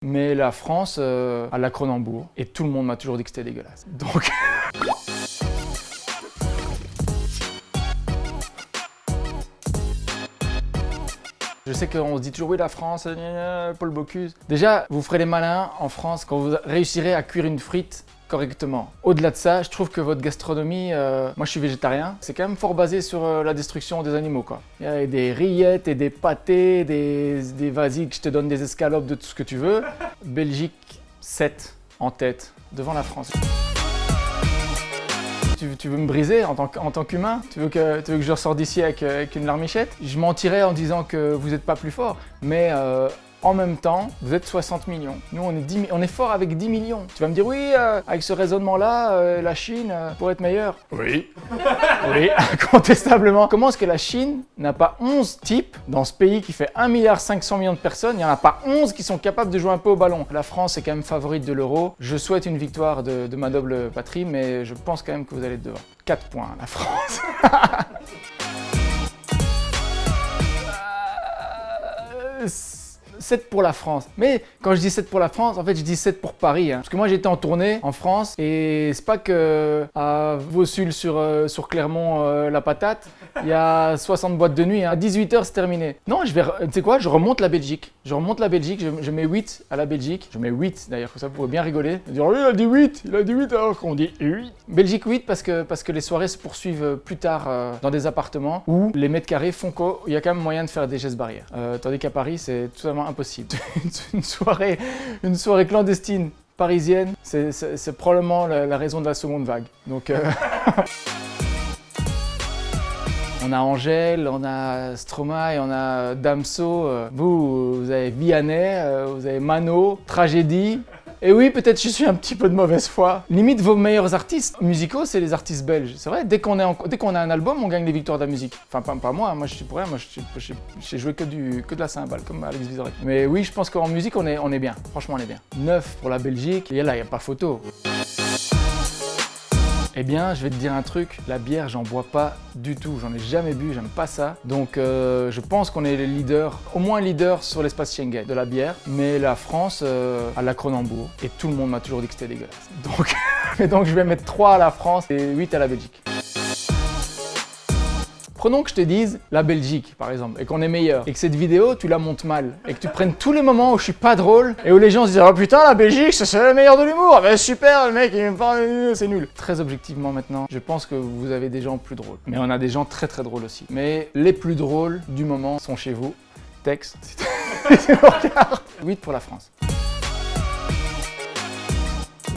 Mais la France a la Cronenbourg et tout le monde m'a toujours dit que c'était dégueulasse. Donc... Je sais qu'on se dit toujours oui la France, Paul Bocuse. Déjà, vous ferez les malins en France quand vous réussirez à cuire une frite correctement. Au-delà de ça, je trouve que votre gastronomie, moi je suis végétarien, c'est quand même fort basé sur la destruction des animaux quoi. Il y a des rillettes et des pâtés, des vas-y que je te donne des escalopes de tout ce que tu veux. Belgique 7 en tête devant la France. Tu veux me briser en tant qu'humain? Tu veux que je ressors d'ici avec une larmichette? Je mentirais en disant que vous n'êtes pas plus fort, mais en même temps, vous êtes 60 millions. Nous, on est fort avec 10 millions. Tu vas me dire, oui, avec ce raisonnement-là, la Chine pourrait être meilleure. Oui. Oui, incontestablement. Comment est-ce que la Chine n'a pas 11 types dans ce pays qui fait 1,5 milliard de personnes? Il n'y en a pas 11 qui sont capables de jouer un peu au ballon. La France est quand même favorite de l'euro. Je souhaite une victoire de ma noble patrie, mais je pense quand même que vous allez être devant. 4 points, la France. 7 pour la France. Mais quand je dis 7 pour la France, en fait je dis 7 pour Paris. Parce que moi j'étais en tournée en France et c'est pas que à Vossul sur Clermont la patate, il y a 60 boîtes de nuit. À 18h c'est terminé. Non, tu sais quoi, je remonte la Belgique. Je mets 8 à la Belgique. Je mets 8 d'ailleurs, ça vous pourrez bien rigoler. Dire oui, il a dit 8 alors qu'on dit 8. Belgique 8 parce que les soirées se poursuivent plus tard dans des appartements où les mètres carrés font qu'il y a quand même moyen de faire des gestes barrières. Tandis qu'à Paris c'est tout simplement impossible. une soirée clandestine parisienne, c'est probablement la raison de la seconde vague. Donc, on a Angèle, on a Stromae, on a Damso. Vous avez Vianney, vous avez Mano, Tragédie. Et oui, peut-être je suis un petit peu de mauvaise foi. Limite, vos meilleurs artistes musicaux, c'est les artistes belges. C'est vrai, dès qu'on a un album, on gagne les victoires de la musique. Enfin, pas moi, moi je suis pour rien, moi j'ai joué que de la cymbale, comme Alex Vizorek. Mais oui, je pense qu'en musique, on est bien. Franchement, on est bien. 9 pour la Belgique, et là, il n'y a pas photo. Eh bien, je vais te dire un truc, la bière, j'en bois pas du tout, j'en ai jamais bu, j'aime pas ça. Donc, je pense qu'on est les leaders, au moins leaders sur l'espace Schengen de la bière. Mais la France a la Cronenbourg et tout le monde m'a toujours dit que c'était dégueulasse. Donc, je vais mettre 3 à la France et 8 à la Belgique. Prenons que je te dise la Belgique, par exemple, et qu'on est meilleur, et que cette vidéo, tu la montes mal, et que tu prennes tous les moments où je suis pas drôle, et où les gens se disent « Oh putain, la Belgique, c'est le meilleur de l'humour, ah ben super, le mec, il me parle, c'est nul ». Très objectivement maintenant, je pense que vous avez des gens plus drôles. Mais on a des gens très très drôles aussi. Mais les plus drôles du moment sont chez vous. Texte, si tu regardes. 8 pour la France.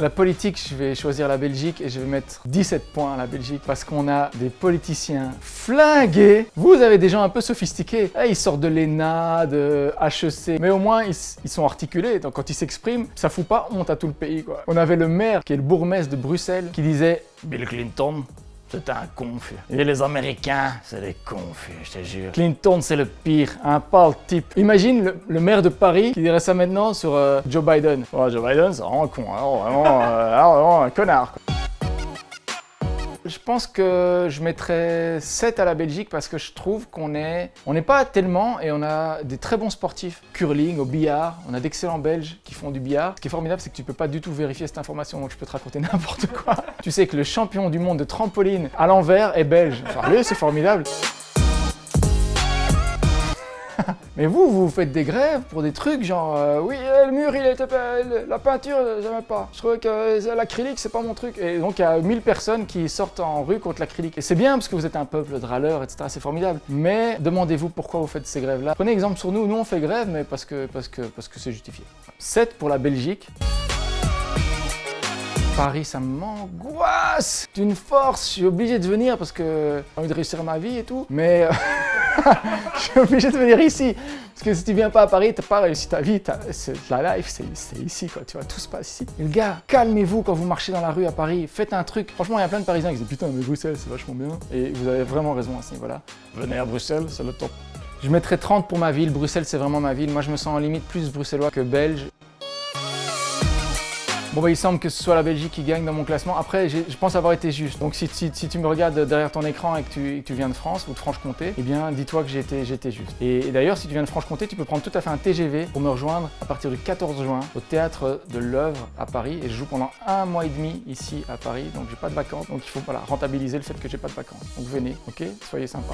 La politique, je vais choisir la Belgique et je vais mettre 17 points à la Belgique parce qu'on a des politiciens flingués. Vous avez des gens un peu sophistiqués. Ils sortent de l'ENA, de HEC, mais au moins ils sont articulés. Donc quand ils s'expriment, ça fout pas honte à tout le pays, quoi. On avait le maire qui est le bourgmestre de Bruxelles qui disait « Bill Clinton, c'est un confus. Et les Américains, c'est des confus, je te jure. Clinton, c'est le pire, un pâle type. » Imagine le maire de Paris qui dirait ça maintenant sur Joe Biden. Oh, Joe Biden, c'est vraiment con, vraiment un connard, quoi. Je pense que je mettrais 7 à la Belgique parce que je trouve qu'on n'est pas tellement et on a des très bons sportifs. Curling, au billard, on a d'excellents Belges qui font du billard. Ce qui est formidable, c'est que tu peux pas du tout vérifier cette information, donc je peux te raconter n'importe quoi. Tu sais que le champion du monde de trampoline à l'envers est belge. Enfin, lui, c'est formidable. Mais vous faites des grèves pour des trucs genre oui, le mur, il était pas, la peinture, j'aimais pas. Je trouvais que l'acrylique, c'est pas mon truc. Et donc, il y a 1000 personnes qui sortent en rue contre l'acrylique. Et c'est bien parce que vous êtes un peuple de râleurs, etc. C'est formidable. Mais demandez-vous pourquoi vous faites ces grèves-là. Prenez exemple sur nous. Nous, on fait grève, mais parce que c'est justifié. 7 pour la Belgique. Paris, ça m'angoisse d'une force. Je suis obligé de venir parce que j'ai envie de réussir ma vie et tout. Mais je suis obligé de venir ici. Parce que si tu viens pas à Paris, t'as pas réussi ta vie. La life, c'est ici, quoi. Tu vois, tout se passe ici. Et le gars, calmez-vous quand vous marchez dans la rue à Paris. Faites un truc. Franchement, il y a plein de Parisiens qui disent putain, mais Bruxelles, c'est vachement bien. Et vous avez vraiment raison à ce niveau-là. Venez à Bruxelles, c'est le top. Je mettrais 30 pour ma ville. Bruxelles, c'est vraiment ma ville. Moi, je me sens en limite plus bruxellois que belge. Bon bah il semble que ce soit la Belgique qui gagne dans mon classement. Après je pense avoir été juste. Donc si tu me regardes derrière ton écran et que tu viens de France ou de Franche-Comté, eh bien dis-toi que j'étais juste. Et d'ailleurs si tu viens de Franche-Comté, tu peux prendre tout à fait un TGV pour me rejoindre à partir du 14 juin au Théâtre de l'Œuvre à Paris. Et je joue pendant 1 mois et demi ici à Paris, donc j'ai pas de vacances. Donc il faut rentabiliser le fait que j'ai pas de vacances. Donc venez, ok? Soyez sympas.